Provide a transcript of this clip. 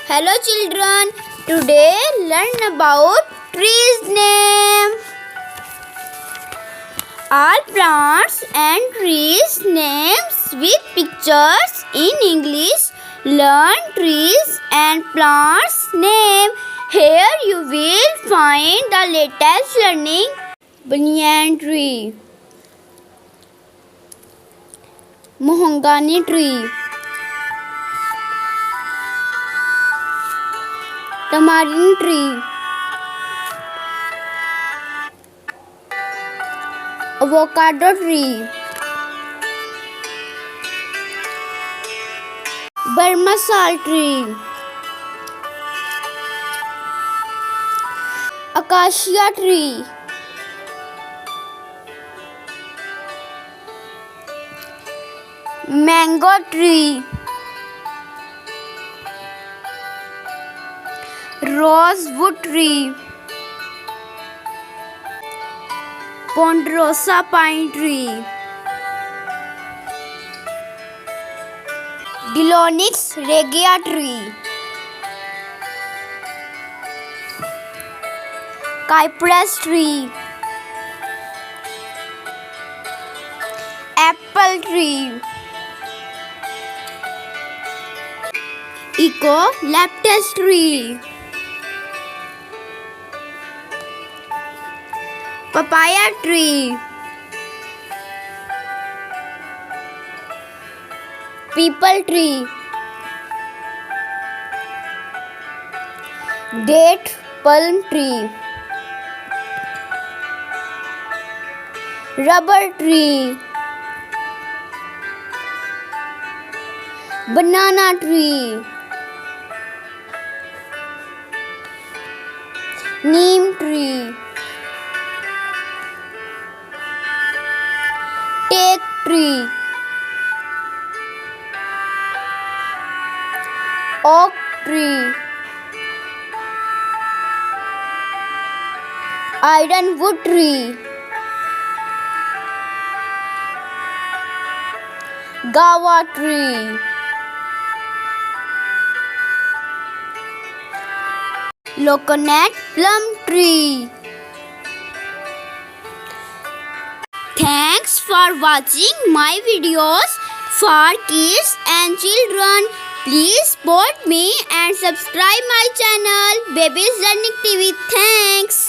Hello children, today learn about trees name. All plants and trees names with pictures in English. Learn trees and plants name. Here you will find the latest learning. Banyan tree, mahogany tree, tamarind tree, avocado tree, Burma sal tree, acacia tree, mango tree, rosewood tree, ponderosa pine tree, Dilonix regia tree, cypress tree, apple tree, Eucalyptus tree, papaya tree, peepal tree, date palm tree, rubber tree, banana tree, neem tree, teak tree, oak tree, ironwood tree, guava tree, coconut plum tree. Thanks for watching my videos for kids and children. Please support me and subscribe my channel Baby's Learning TV. Thanks.